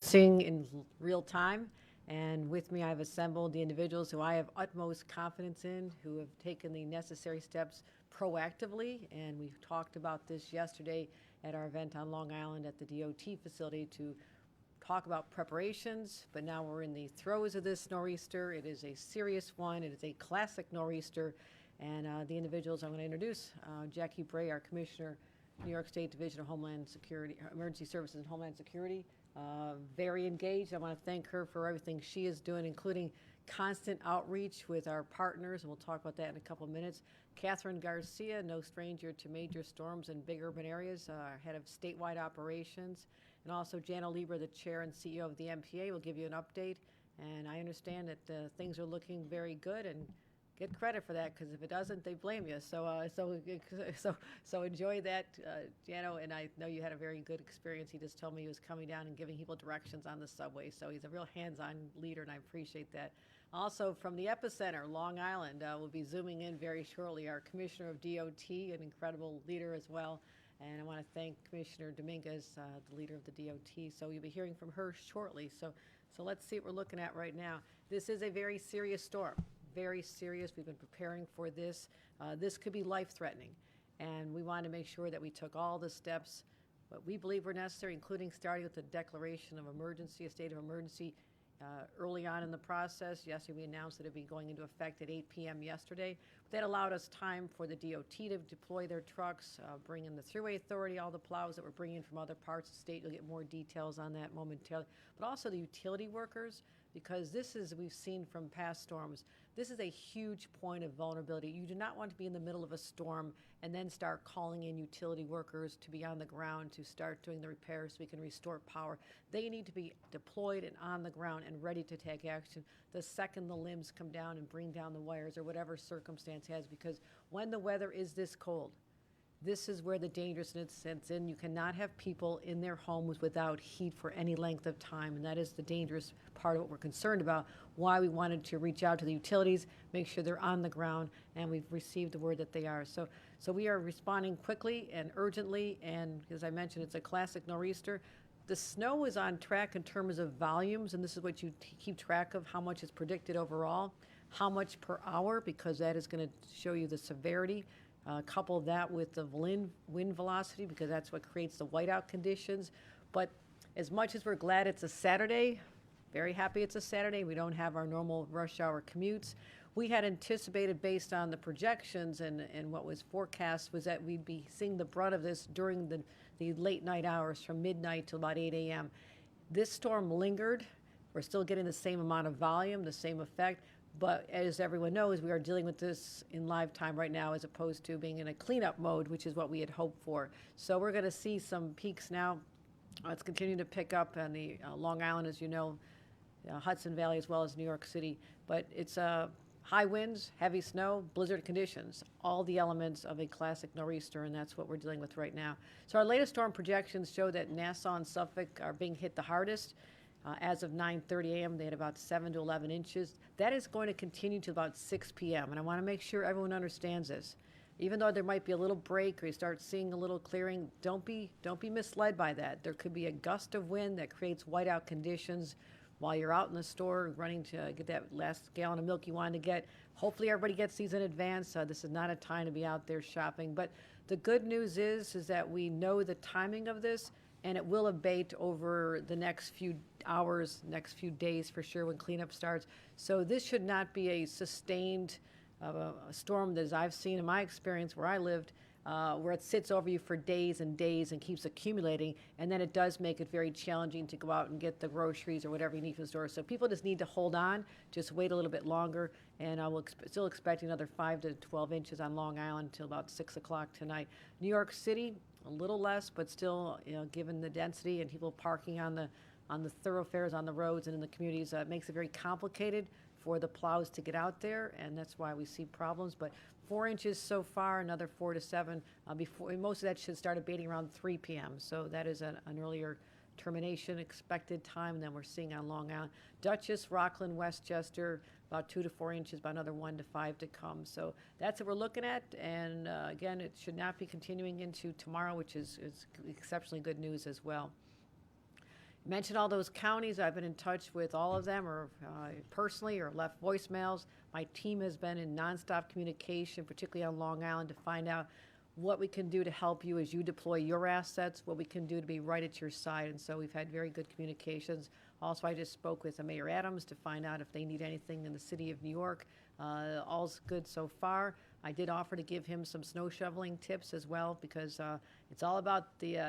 Sing in real time. And with me, I've assembled the individuals who I have utmost confidence in, who have taken the necessary steps proactively. And we talked about this yesterday at our event on Long Island at the DOT facility to talk about preparations. But now we're in the throes of this nor'easter. It is a serious one, it is a classic nor'easter. And the individuals I'm going to introduce, Jackie Bray, our Commissioner, New York State Division of Homeland Security, Emergency Services and Homeland Security. Very engaged. I want to thank her for everything she is doing, including constant outreach with our partners, and we'll talk about that in a couple of minutes. Catherine Garcia, no stranger to major storms in big urban areas, head of statewide operations, and also Jana Lieber, the chair and CEO of the MPA, will give you an update. And I understand that things are looking very good, and get credit for that, because if it doesn't, they blame you. So enjoy that, Jano. And I know you had a very good experience. He just told me he was coming down and giving people directions on the subway. So he's a real hands-on leader, and I appreciate that. Also from the epicenter, Long Island, we'll be zooming in very shortly. Our Commissioner of DOT, an incredible leader as well. And I want to thank Commissioner Dominguez, the leader of the DOT. So you'll be hearing from her shortly. So let's see what we're looking at right now. This is a very serious storm. Very serious. We've been preparing for this. This could be life-threatening, and we wanted to make sure that we took all the steps what we believe were necessary, including starting with the declaration of emergency, a state of emergency, early on in the process. Yesterday, we announced that it would be going into effect at 8 p.m. yesterday. That allowed us time for the DOT to deploy their trucks, bring in the Thruway Authority, all the plows that we're bringing from other parts of the state. You'll get more details on that momentarily. But also the utility workers, because this is, we've seen from past storms, this is a huge point of vulnerability. You do not want to be in the middle of a storm and then start calling in utility workers to be on the ground to start doing the repairs so we can restore power. They need to be deployed and on the ground and ready to take action the second the limbs come down and bring down the wires or whatever circumstance has, because when the weather is this cold, this is where the dangerousness sets in. You cannot have people in their homes without heat for any length of time, and that is the dangerous part of what we're concerned about, why we wanted to reach out to the utilities, make sure they're on the ground, and we've received the word that they are. So we are responding quickly and urgently, and as I mentioned, it's a classic nor'easter. The snow is on track in terms of volumes, and this is what you keep track of, how much is predicted overall, how much per hour, because that is going to show you the severity. Couple that with the wind velocity, because that's what creates the whiteout conditions. But as much as we're glad it's a Saturday, very happy it's a Saturday, we don't have our normal rush hour commutes. We had anticipated, based on the projections and what was forecast, was that we'd be seeing the brunt of this during the late night hours from midnight to about 8 a.m. This storm lingered. We're still getting the same amount of volume, the same effect. But as everyone knows, we are dealing with this in live time right now, as opposed to being in a cleanup mode, which is what we had hoped for. So we're going to see some peaks now. It's continuing to pick up on the Long Island, as you know, Hudson Valley, as well as New York City. But it's high winds, heavy snow, blizzard conditions, all the elements of a classic nor'easter, and that's what we're dealing with right now. So our latest storm projections show that Nassau and Suffolk are being hit the hardest. As of 9:30 a.m., they had about 7 to 11 inches. That is going to continue to about 6 p.m., and I want to make sure everyone understands this. Even though there might be a little break or you start seeing a little clearing, don't be misled by that. There could be a gust of wind that creates whiteout conditions while you're out in the store running to get that last gallon of milk you wanted to get. Hopefully everybody gets these in advance. This is not a time to be out there shopping. But the good news is that we know the timing of this, and it will abate over the next few hours, next few days for sure, when cleanup starts. So this should not be a sustained storm that, as I've seen in my experience where I lived, where it sits over you for days and days and keeps accumulating, and then it does make it very challenging to go out and get the groceries or whatever you need from the store. So people just need to hold on, just wait a little bit longer, and I will still expect another 5 to 12 inches on Long Island until about 6 o'clock tonight. New York City, a little less, but still, given the density and people parking on the thoroughfares, on the roads, and in the communities, it makes it very complicated for the plows to get out there, and that's why we see problems. But 4 inches so far, another 4 to 7 before. Most of that should start abating around 3 p.m. So that is an earlier termination expected time than we're seeing on Long Island. Dutchess, Rockland, Westchester, about 2 to 4 inches, about another 1 to 5 to come. So that's what we're looking at. And again, it should not be continuing into tomorrow, which is exceptionally good news as well. Mentioned all those counties. I've been in touch with all of them, or personally, or left voicemails. My team has been in nonstop communication, particularly on Long Island, to find out what we can do to help you as you deploy your assets, what we can do to be right at your side. And so we've had very good communications. Also, I just spoke with Mayor Adams to find out if they need anything in the city of New York. All's good so far. I did offer to give him some snow shoveling tips as well, because it's all about you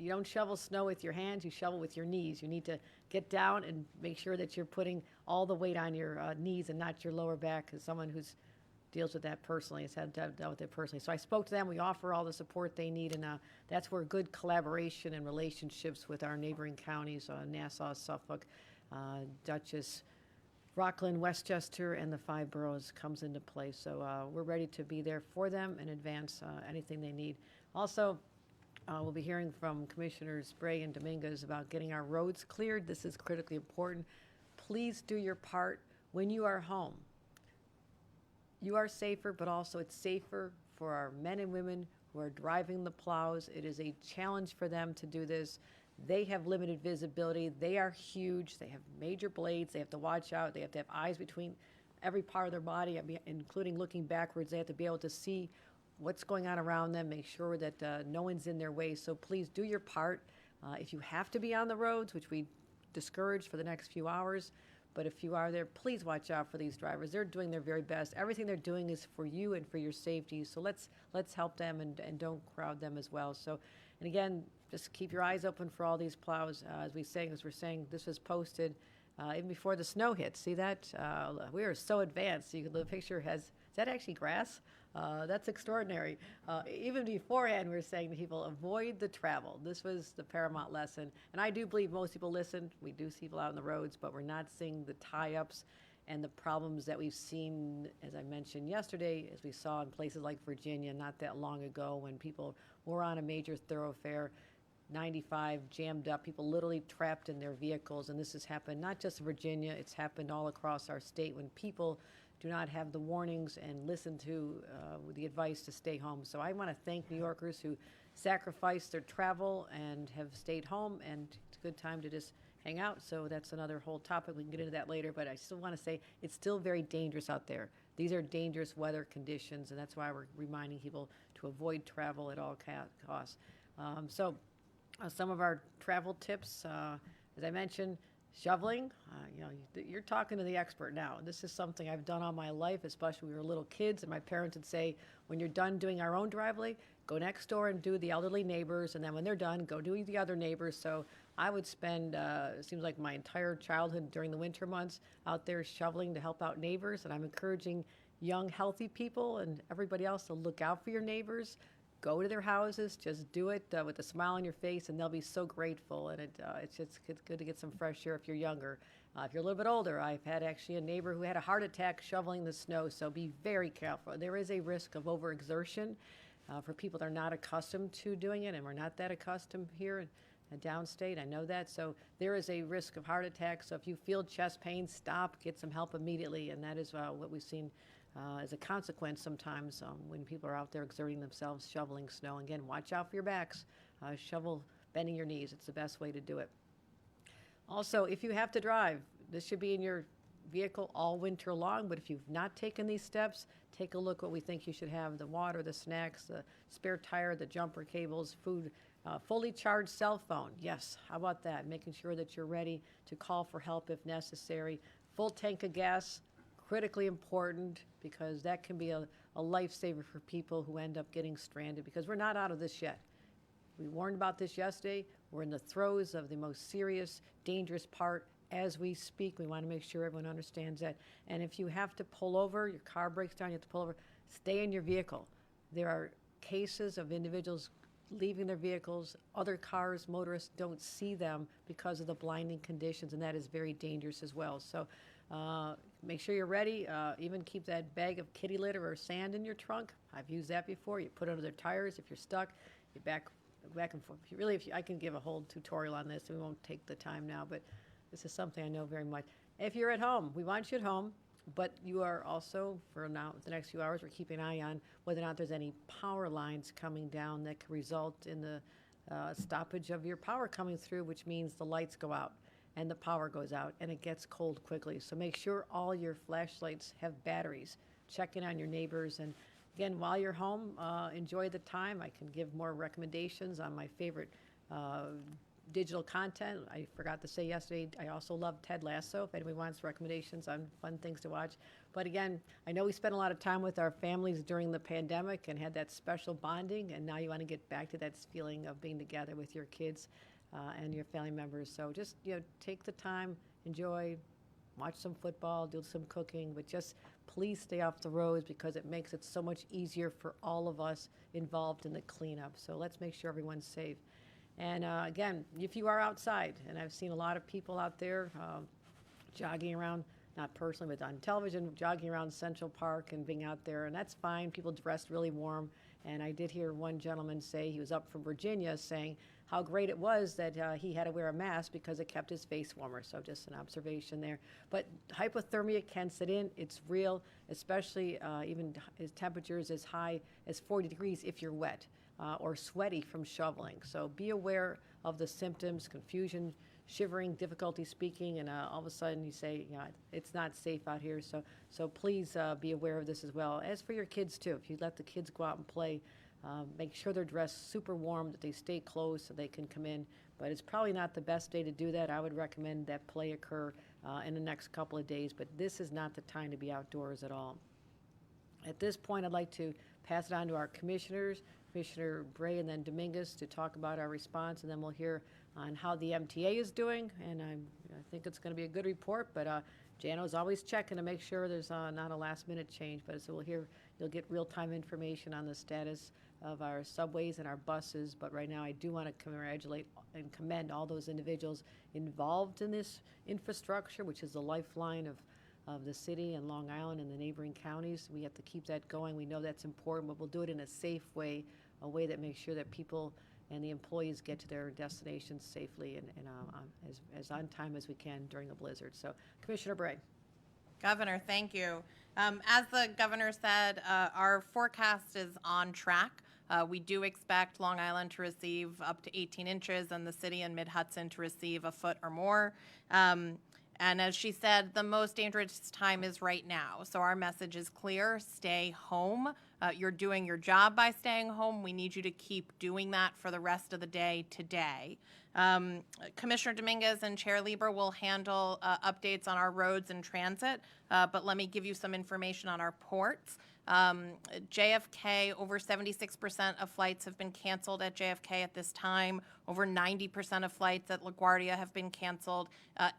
don't shovel snow with your hands, you shovel with your knees. You need to get down and make sure that you're putting all the weight on your knees and not your lower back, as someone who's deals with that personally, has had to deal with it personally. So I spoke to them. We offer all the support they need, and that's where good collaboration and relationships with our neighboring counties, Nassau, Suffolk, Dutchess, Rockland, Westchester, and the 5 boroughs comes into play. So we're ready to be there for them and advance anything they need. Also, we'll be hearing from Commissioners Bray and Dominguez about getting our roads cleared. This is critically important. Please do your part when you are home. You are safer, but also it's safer for our men and women who are driving the plows. It is a challenge for them to do this. They have limited visibility. They are huge. They have major blades. They have to watch out. They have to have eyes between every part of their body, including looking backwards. They have to be able to see what's going on around them, make sure that no one's in their way. So please do your part. If you have to be on the roads, which we discourage for the next few hours, but if you are there, please watch out for these drivers. They're doing their very best. Everything they're doing is for you and for your safety. So let's help them and don't crowd them as well. So, and again, just keep your eyes open for all these plows. As we're saying, this was posted even before the snow hit. See that? We are so advanced. The picture is that actually grass? That's extraordinary. Even beforehand, we were saying to people, avoid the travel. This was the paramount lesson. And I do believe most people listen. We do see people out on the roads, but we're not seeing the tie-ups and the problems that we've seen, as I mentioned yesterday, as we saw in places like Virginia not that long ago, when people were on a major thoroughfare, 95 jammed up, people literally trapped in their vehicles. And this has happened not just in Virginia, it's happened all across our state when people do not have the warnings and listen to the advice to stay home. So I want to thank New Yorkers who sacrificed their travel and have stayed home, and it's a good time to just hang out. So that's another whole topic. We can get into that later, but I still want to say it's still very dangerous out there. These are dangerous weather conditions, and that's why we're reminding people to avoid travel at all costs. Some of our travel tips, as I mentioned, shoveling, you're talking to the expert now. This is something I've done all my life, especially when we were little kids, and my parents would say, when you're done doing our own driveway, go next door and do the elderly neighbors, and then when they're done, go do the other neighbors. So I would spend, it seems like my entire childhood during the winter months out there shoveling to help out neighbors, and I'm encouraging young, healthy people and everybody else to look out for your neighbors. Go to their houses, just do it with a smile on your face, and they'll be so grateful. And it's good to get some fresh air if you're younger. If you're a little bit older, I've had actually a neighbor who had a heart attack shoveling the snow, so be very careful. There is a risk of overexertion for people that are not accustomed to doing it, and we're not that accustomed here in downstate. I know that. So there is a risk of heart attack. So if you feel chest pain, stop, get some help immediately, and that is what we've seen as a consequence sometimes when people are out there exerting themselves, shoveling snow. Again, watch out for your backs. Shovel bending your knees. It's the best way to do it. Also, if you have to drive, this should be in your vehicle all winter long, but if you've not taken these steps, take a look what we think you should have: the water, the snacks, the spare tire, the jumper cables, food, fully charged cell phone. Yes, how about that? Making sure that you're ready to call for help if necessary. Full tank of gas, critically important, because that can be a lifesaver for people who end up getting stranded, because we're not out of this yet. We warned about this yesterday. We're in the throes of the most serious, dangerous part as we speak. We want to make sure everyone understands that. And if you have to pull over, your car breaks down, you have to pull over, stay in your vehicle. There are cases of individuals leaving their vehicles. Other cars, motorists don't see them because of the blinding conditions, and that is very dangerous as well. So make sure you're ready. Even keep that bag of kitty litter or sand in your trunk. I've used that before. You put it under their tires. If you're stuck, you back and forth. I can give a whole tutorial on this, and we won't take the time now, but this is something I know very much. If you're at home, we want you at home, but you are also, for now, the next few hours, we're keeping an eye on whether or not there's any power lines coming down that could result in the stoppage of your power coming through, which means the lights go out and the power goes out and it gets cold quickly. So make sure all your flashlights have batteries. Check in on your neighbors. And again, while you're home, enjoy the time. I can give more recommendations on my favorite digital content. I forgot to say yesterday, I also love Ted Lasso, if anybody wants recommendations on fun things to watch. But again, I know we spent a lot of time with our families during the pandemic and had that special bonding, and now you want to get back to that feeling of being together with your kids and your family members. So just, take the time, enjoy, watch some football, do some cooking, but just please stay off the roads because it makes it so much easier for all of us involved in the cleanup. So let's make sure everyone's safe. And again, if you are outside, and I've seen a lot of people out there jogging around, not personally, but on television, jogging around Central Park and being out there, and that's fine. People dressed really warm. And I did hear one gentleman say, he was up from Virginia, saying how great it was that he had to wear a mask because it kept his face warmer. So just an observation there. But hypothermia can set in. It's real, especially even temperatures as high as 40 degrees if you're wet. Or sweaty from shoveling. So be aware of the symptoms: confusion, shivering, difficulty speaking, and all of a sudden you say, it's not safe out here. So please be aware of this as well. As for your kids too, if you let the kids go out and play, make sure they're dressed super warm, that they stay closed so they can come in. But it's probably not the best day to do that. I would recommend that play occur in the next couple of days, but this is not the time to be outdoors at all. At this point, I'd like to pass it on to our commissioners, Commissioner Bray and then Dominguez, to talk about our response, and then we'll hear on how the MTA is doing. And I think it's going to be a good report, but Jano's always checking to make sure there's not a last-minute change. But so you'll get real-time information on the status of our subways and our buses. But right now, I do want to congratulate and commend all those individuals involved in this infrastructure, which is the lifeline of the city and Long Island and the neighboring counties. We have to keep that going. We know that's important, but we'll do it in a safe way, a way that makes sure that people and the employees get to their destinations safely and as on time as we can during a blizzard. So, Commissioner Bray. Governor, thank you. As the governor said, our forecast is on track. We do expect Long Island to receive up to 18 inches and the city and Mid-Hudson to receive a foot or more. And as she said, the most dangerous time is right now. So our message is clear: stay home. You're doing your job by staying home. We need you to keep doing that for the rest of the day today. Commissioner Dominguez and Chair Lieber will handle updates on our roads and transit, but let me give you some information on our ports. JFK, over 76% of flights have been canceled at JFK at this time. Over 90% of flights at LaGuardia have been canceled.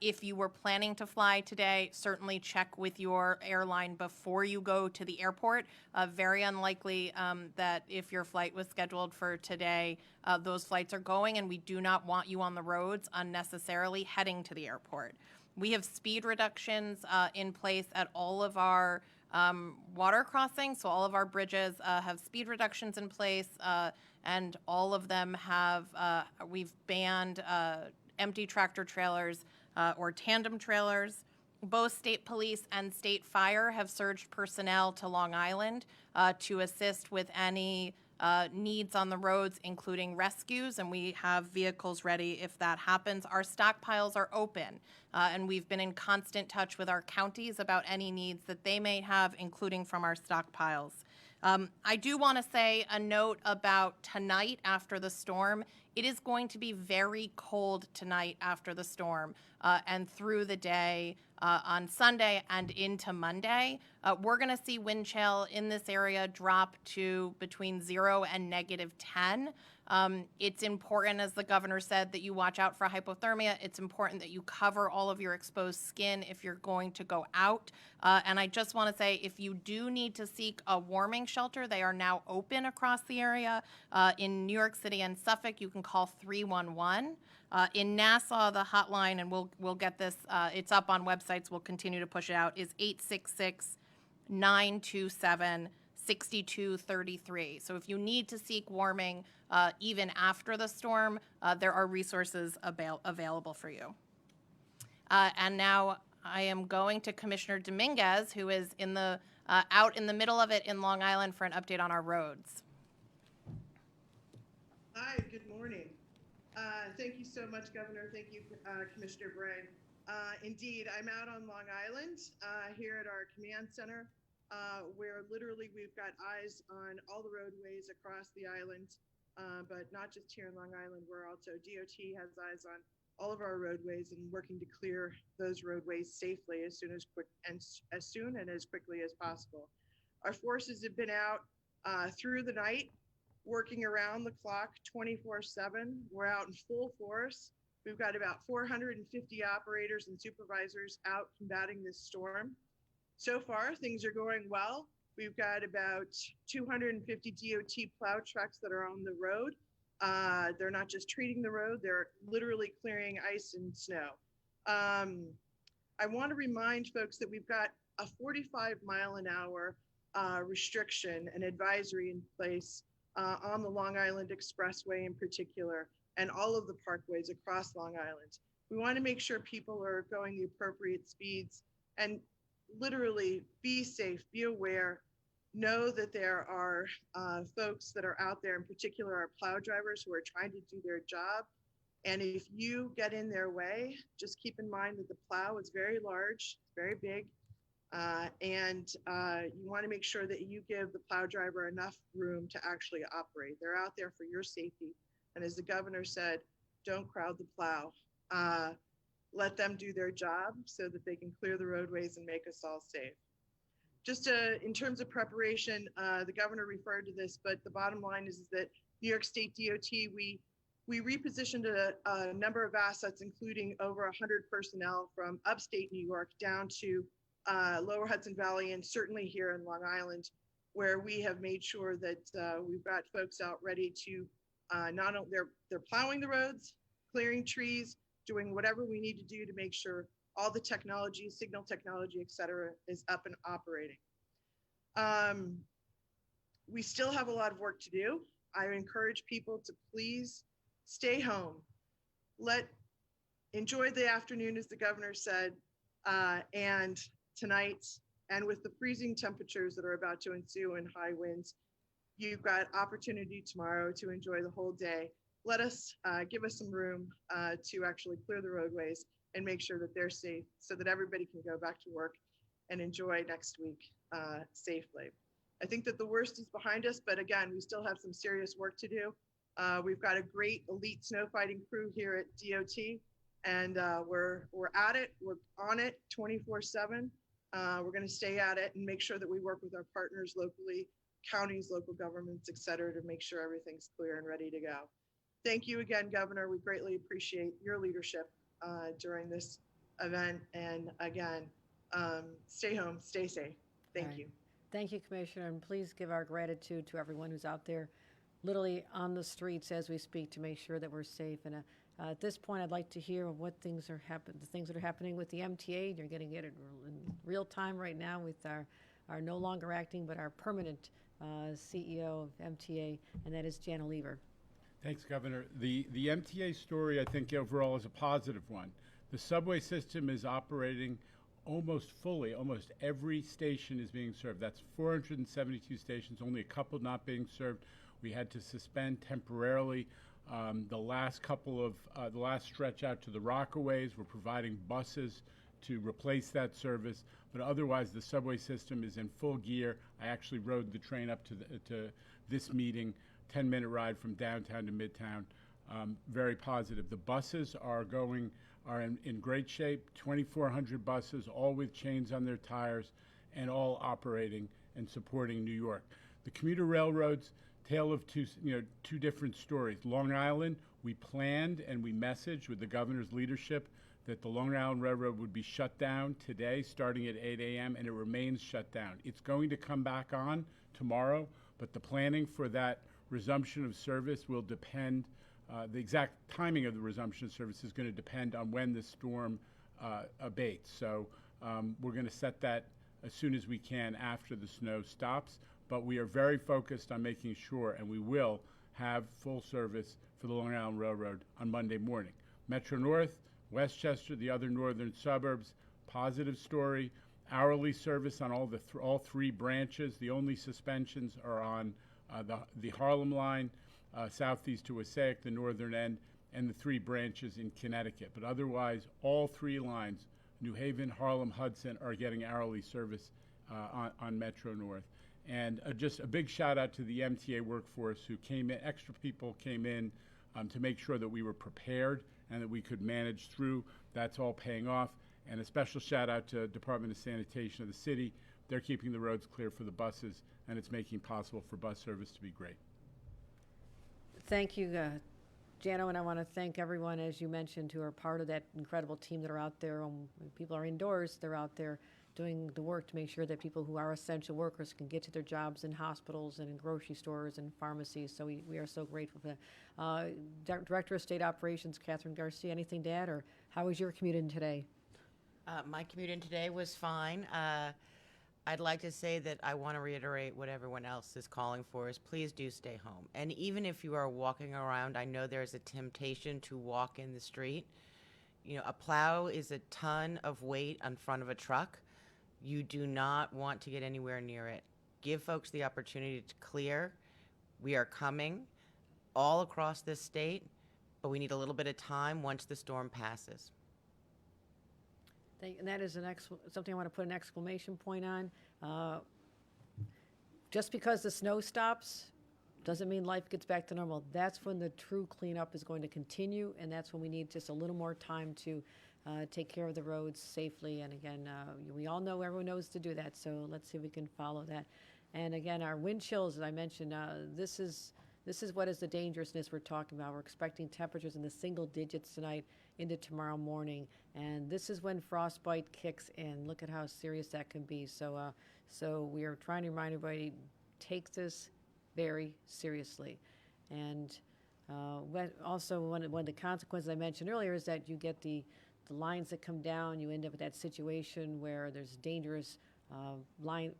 If you were planning to fly today, certainly check with your airline before you go to the airport. Very unlikely that if your flight was scheduled for today, those flights are going, and we do not want you on the roads unnecessarily heading to the airport. We have speed reductions in place at all of our water crossings, so all of our bridges have speed reductions in place, and all of them have, we've banned empty tractor trailers or tandem trailers. Both state police and state fire have surged personnel to Long Island to assist with any needs on the roads, including rescues, and we have vehicles ready if that happens. Our stockpiles are open, and we've been in constant touch with our counties about any needs that they may have, including from our stockpiles. I do want to say a note about tonight after the storm. It is going to be very cold tonight after the storm and through the day on Sunday and into Monday. We're going to see wind chill in this area drop to between 0 and -10. It's important, as the governor said, that you watch out for hypothermia. It's important that you cover all of your exposed skin if you're going to go out. And I just want to say, if you do need to seek a warming shelter, they are now open across the area. In New York City and Suffolk, you can call 311. In Nassau, the hotline, and we'll get this, it's up on websites, we'll continue to push it out, is 866-927-6233. So if you need to seek warming, even after the storm, there are resources available for you. And now I am going to Commissioner Dominguez, who is in the out in the middle of it in Long Island for an update on our roads. Hi, good morning. Thank you so much, Governor. Thank you, Commissioner Bray. Indeed, I'm out on Long Island here at our command center, where literally we've got eyes on all the roadways across the island, but not just here in Long Island. We're also, DOT has eyes on all of our roadways and working to clear those roadways safely as soon and as quickly as possible. Our forces have been out through the night, working around the clock 24/7. We're out in full force. We've got about 450 operators and supervisors out combating this storm. So far, things are going well. We've got about 250 DOT plow trucks that are on the road. They're not just treating the road, they're literally clearing ice and snow. I want to remind folks that we've got a 45-mile-an-hour restriction and advisory in place on the Long Island Expressway in particular, and all of the parkways across Long Island. We want to make sure people are going the appropriate speeds and literally be safe, be aware, know that there are folks that are out there, in particular our plow drivers who are trying to do their job. And if you get in their way, just keep in mind that the plow is very large, very big, and you want to make sure that you give the plow driver enough room to actually operate. They're out there for your safety. And as the governor said, don't crowd the plow. Let them do their job so that they can clear the roadways and make us all safe. Just in terms of preparation, the governor referred to this, but the bottom line is that New York State DOT, we repositioned a number of assets, including over 100 personnel from upstate New York down to Lower Hudson Valley, and certainly here in Long Island, where we have made sure that we've got folks out ready to not only they're plowing the roads, clearing trees, doing whatever we need to do to make sure all the technology, signal technology, et cetera, is up and operating. We still have a lot of work to do. I encourage people to please stay home. Enjoy the afternoon, as the governor said, and tonight, and with the freezing temperatures that are about to ensue and high winds, you've got opportunity tomorrow to enjoy the whole day. Give us some room to actually clear the roadways and make sure that they're safe so that everybody can go back to work and enjoy next week safely. I think that the worst is behind us, but again, we still have some serious work to do. We've got a great elite snow fighting crew here at DOT, and we're at it. We're on it 24/7. We're going to stay at it and make sure that we work with our partners locally, counties, local governments, et cetera, to make sure everything's clear and ready to go. Thank you again, Governor. We greatly appreciate your leadership during this event. And again, stay home, stay safe. Thank you. Thank you, Commissioner, and please give our gratitude to everyone who's out there literally on the streets as we speak to make sure that we're safe. And at this point, I'd like to hear what things are happening, the things that are happening with the MTA. You're getting it in real time right now with our no longer acting, but our permanent CEO of MTA, and that is Jana Lever. Thanks, Governor. The MTA story, I think, overall is a positive one. The subway system is operating almost fully. Almost every station is being served. That's 472 stations, only a couple not being served. We had to suspend temporarily the last stretch out to the Rockaways. We're providing buses to replace that service, but otherwise the subway system is in full gear. I actually rode the train up to this meeting, 10-minute ride from downtown to Midtown. Very positive. The buses are in great shape. 2,400 buses, all with chains on their tires, and all operating and supporting New York. The commuter railroads, tale of two different stories. Long Island, we planned and we messaged with the governor's leadership that the Long Island Railroad would be shut down today, starting at 8 a.m., and it remains shut down. It's going to come back on tomorrow, but the planning for that resumption of service will depend, the exact timing of the resumption of service is going to depend on when the storm abates. So we're going to set that as soon as we can after the snow stops, but we are very focused on making sure, and we will have full service for the Long Island Railroad on Monday morning. Metro North, Westchester, the other northern suburbs, positive story. Hourly service on all three branches. The only suspensions are on the Harlem line, southeast to Passaic, the northern end, and the 3 branches in Connecticut. But otherwise, all 3 lines, New Haven, Harlem, Hudson, are getting hourly service on Metro North. And just a big shout out to the MTA workforce who came in, extra people came in to make sure that we were prepared and that we could manage through. That's all paying off. And a special shout out to Department of Sanitation of the city. They're keeping the roads clear for the buses, and it's making it possible for bus service to be great. Thank you, Jano, and I want to thank everyone, as you mentioned, who are part of that incredible team that are out there. When people are indoors, they're out there doing the work to make sure that people who are essential workers can get to their jobs in hospitals and in grocery stores and pharmacies. So we are so grateful for that. Director of State Operations, Catherine Garcia, anything to add, or how was your commute in today? My commute in today was fine. I'd like to say that I want to reiterate what everyone else is calling for is please do stay home. And even if you are walking around, I know there's a temptation to walk in the street. You know, a plow is a ton of weight in front of a truck. You do not want to get anywhere near it. Give folks the opportunity to clear. We are coming all across this state, but we need a little bit of time once the storm passes. And that is something I want to put an exclamation point on. Just because the snow stops doesn't mean life gets back to normal. That's when the true cleanup is going to continue, and that's when we need just a little more time to take care of the roads safely. And again, we all know, everyone knows to do that, so let's see if we can follow that. And again, our wind chills, as I mentioned, this is what is the dangerousness we're talking about. We're expecting temperatures in the single digits tonight into tomorrow morning, and this is when frostbite kicks in. Look at how serious that can be. So we are trying to remind everybody, take this very seriously. And also one of the consequences I mentioned earlier is that you get the lines that come down. You end up with that situation where there's dangerous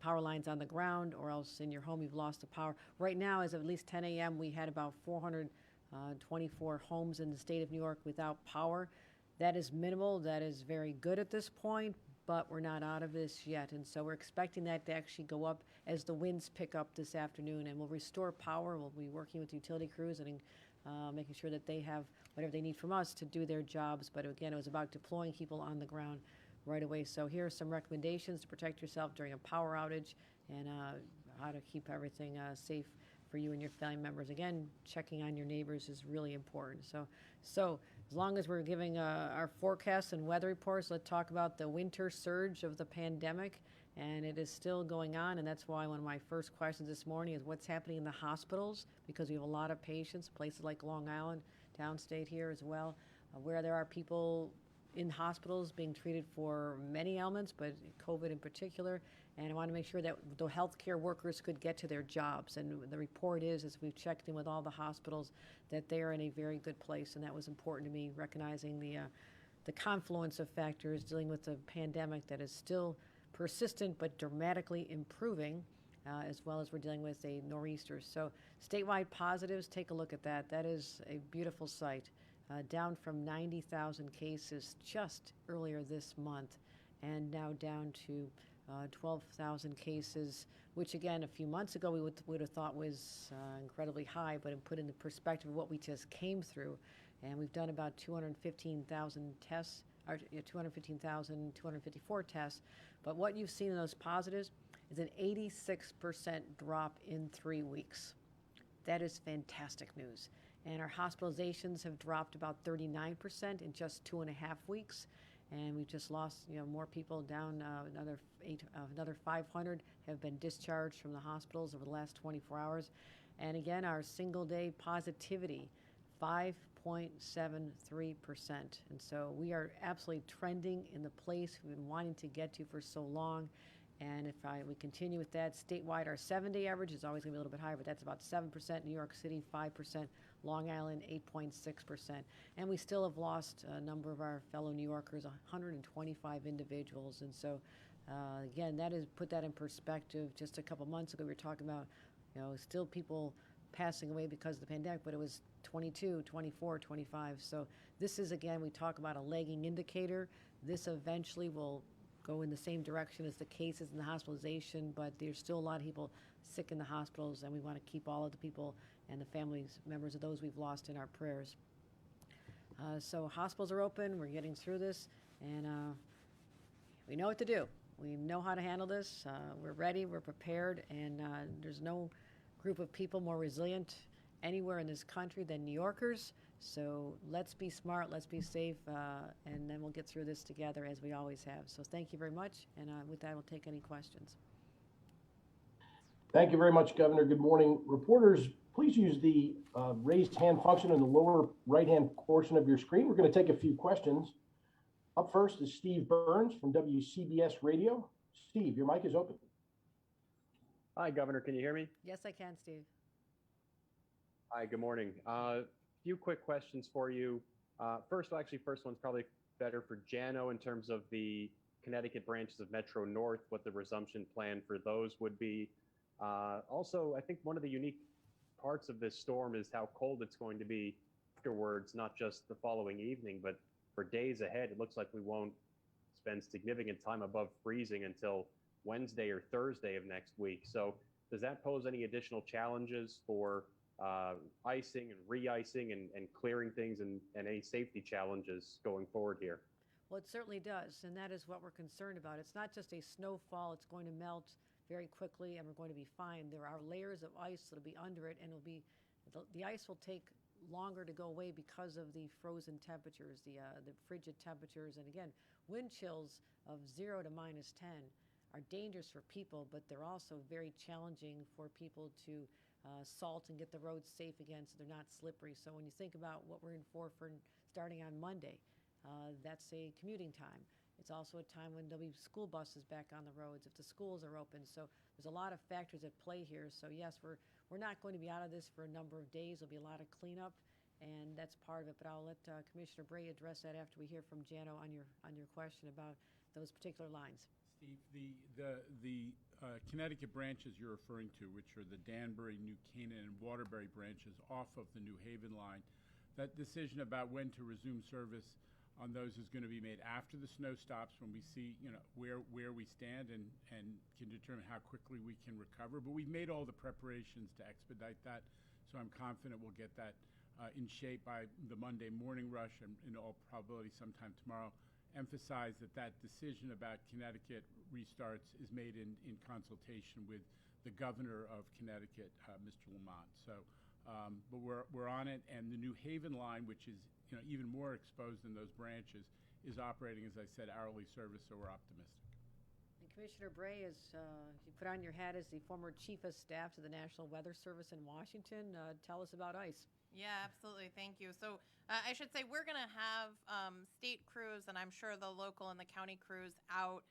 power lines on the ground, or else in your home you've lost the power. Right now, as of at least 10 a.m., we had about 424 homes in the state of New York without power. That is minimal. That is very good at this point, but we're not out of this yet. And so we're expecting that to actually go up as the winds pick up this afternoon, and we'll restore power. We'll be working with utility crews and making sure that they have whatever they need from us to do their jobs. But again, it was about deploying people on the ground right away. So here are some recommendations to protect yourself during a power outage and how to keep everything safe for you and your family members. Again, checking on your neighbors is really important. So as long as we're giving our forecasts and weather reports, let's talk about the winter surge of the pandemic. And it is still going on, and that's why one of my first questions this morning is what's happening in the hospitals, because we have a lot of patients, places like Long Island, downstate here as well, where there are people in hospitals being treated for many ailments, but COVID in particular. And I want to make sure that the healthcare workers could get to their jobs. And the report is, as we've checked in with all the hospitals, that they are in a very good place. And that was important to me, recognizing the confluence of factors dealing with the pandemic that is still persistent but dramatically improving, as well as we're dealing with a nor'easter. So statewide positives, take a look at that. That is a beautiful sight. Down from 90,000 cases just earlier this month, and now down to 12,000 cases, which again, a few months ago we would have thought was incredibly high, but put in the perspective of what we just came through. And we've done about 215,000 tests, or 254 tests. But what you've seen in those positives is an 86% drop in 3 weeks. That is fantastic news. And our hospitalizations have dropped about 39% in just 2.5 weeks. And we've just lost, more people down. Another 500 have been discharged from the hospitals over the last 24 hours. And again, our single-day positivity, 5.73%. And so we are absolutely trending in the place we've been wanting to get to for so long. And if we continue with that, statewide, our 7-day average is always going to be a little bit higher, but that's about 7%. New York City, 5%. Long Island, 8.6%. And we still have lost a number of our fellow New Yorkers, 125 individuals. And so, again, that is, put that in perspective. Just a couple months ago, we were talking about, still people passing away because of the pandemic, but it was 22, 24, 25. So this is, again, we talk about a lagging indicator. This eventually will go in the same direction as the cases and the hospitalization, but there's still a lot of people sick in the hospitals, and we want to keep all of the people and the families, members of those we've lost in our prayers. So hospitals are open, we're getting through this, and we know what to do. We know how to handle this. We're ready, we're prepared, and there's no group of people more resilient anywhere in this country than New Yorkers. So let's be smart, let's be safe, and then we'll get through this together as we always have. So thank you very much, and with that, we'll take any questions. Thank you very much, Governor. Good morning. Reporters, please use the raised hand function in the lower right-hand portion of your screen. We're going to take a few questions. Up first is Steve Burns from WCBS Radio. Steve, your mic is open. Hi, Governor. Can you hear me? Yes, I can, Steve. Hi, good morning. Few quick questions for you. First one's probably better for Jano in terms of the Connecticut branches of Metro North, what the resumption plan for those would be. Also, I think one of the unique parts of this storm is how cold it's going to be afterwards, not just the following evening, but for days ahead. It looks like we won't spend significant time above freezing until Wednesday or Thursday of next week. So does that pose any additional challenges for icing and re-icing and clearing things and any safety challenges going forward here? Well, it certainly does, and that is what we're concerned about. It's not just a snowfall, it's going to melt very quickly and we're going to be fine. There are layers of ice that'll be under it, and it'll be, the ice will take longer to go away because of the frozen temperatures, the frigid temperatures, and again, wind chills of 0 to -10 are dangerous for people, but they're also very challenging for people to salt and get the roads safe again so they're not slippery. So when you think about what we're in for starting on Monday, that's a commuting time. It's also a time when there'll be school buses back on the roads if the schools are open. So there's a lot of factors at play here. So yes, we're not going to be out of this for a number of days. There'll be a lot of cleanup, and that's part of it. But I'll let Commissioner Bray address that after we hear from Jano on your question about those particular lines. Steve, the Connecticut branches you're referring to, which are the Danbury, New Canaan, and Waterbury branches off of the New Haven line, that decision about when to resume service on those is going to be made after the snow stops, when we see where we stand and can determine how quickly we can recover. But we've made all the preparations to expedite that, so I'm confident we'll get that in shape by the Monday morning rush, and in all probability sometime tomorrow. Emphasize that decision about Connecticut restarts is made in consultation with the governor of Connecticut, Mr. Lamont. So, but we're on it, and the New Haven line, which is even more exposed than those branches, is operating, as I said, hourly service. So we're optimistic. And Commissioner Bray, as you put on your hat as the former chief of staff to the National Weather Service in Washington, tell us about ice. Yeah, absolutely. Thank you. So I should say we're going to have state crews, and I'm sure the local and the county crews out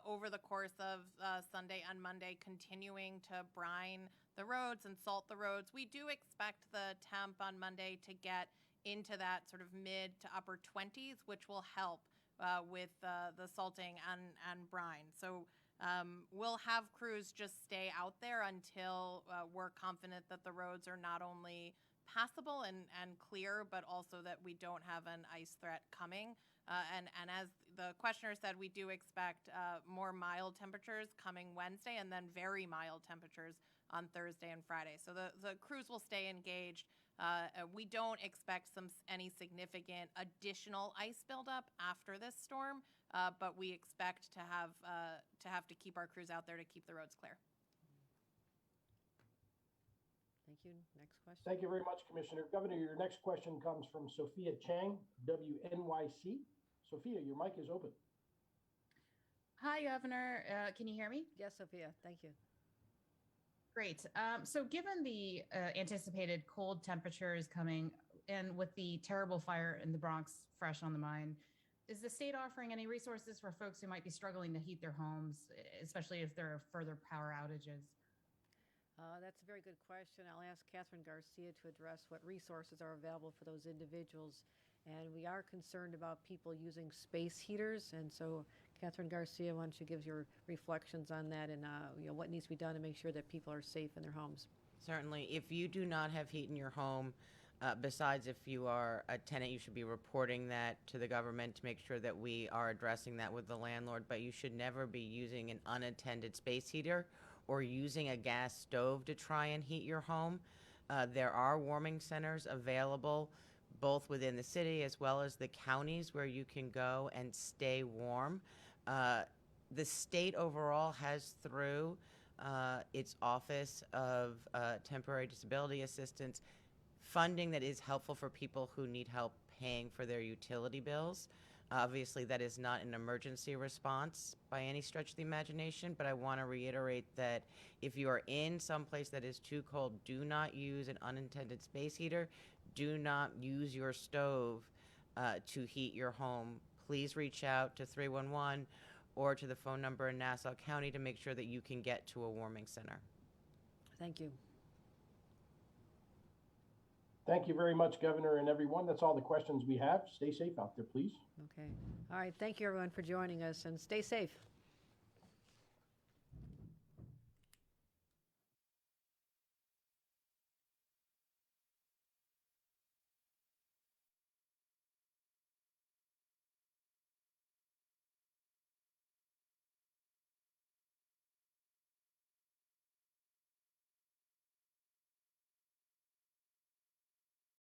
over the course of Sunday and Monday, continuing to brine the roads and salt the roads. We do expect the temp on Monday to get into that sort of mid to upper 20s, which will help with the salting and brine. So we'll have crews just stay out there until we're confident that the roads are not only passable and clear, but also that we don't have an ice threat coming. And as the questioner said, we do expect more mild temperatures coming Wednesday, and then very mild temperatures on Thursday and Friday. So the crews will stay engaged. We don't expect any significant additional ice buildup after this storm, but we expect to have to keep our crews out there to keep the roads clear. Thank you. Next question. Thank you very much, Commissioner. Governor, your next question comes from Sophia Chang, WNYC. Sophia, your mic is open. Hi, Governor. Can you hear me? Yes, Sophia. Thank you. Great. So given the anticipated cold temperatures coming and with the terrible fire in the Bronx fresh on the mind, is the state offering any resources for folks who might be struggling to heat their homes, especially if there are further power outages? That's a very good question. I'll ask Catherine Garcia to address what resources are available for those individuals. And we are concerned about people using space heaters. And so, Catherine Garcia, why don't you give your reflections on that and what needs to be done to make sure that people are safe in their homes? Certainly. If you do not have heat in your home, besides if you are a tenant, you should be reporting that to the government to make sure that we are addressing that with the landlord. But you should never be using an unattended space heater or using a gas stove to try and heat your home. There are warming centers available, both within the city as well as the counties where you can go and stay warm. The state overall has, through its Office of Temporary Disability Assistance, funding that is helpful for people who need help paying for their utility bills. Obviously, that is not an emergency response by any stretch of the imagination, but I want to reiterate that if you are in some place that is too cold, do not use an unintended space heater. Do not use your stove to heat your home. Please reach out to 311 or to the phone number in Nassau County to make sure that you can get to a warming center. Thank you. Thank you very much, Governor, and everyone. That's all the questions we have. Stay safe out there, please. Okay. All right. Thank you, everyone, for joining us, and stay safe.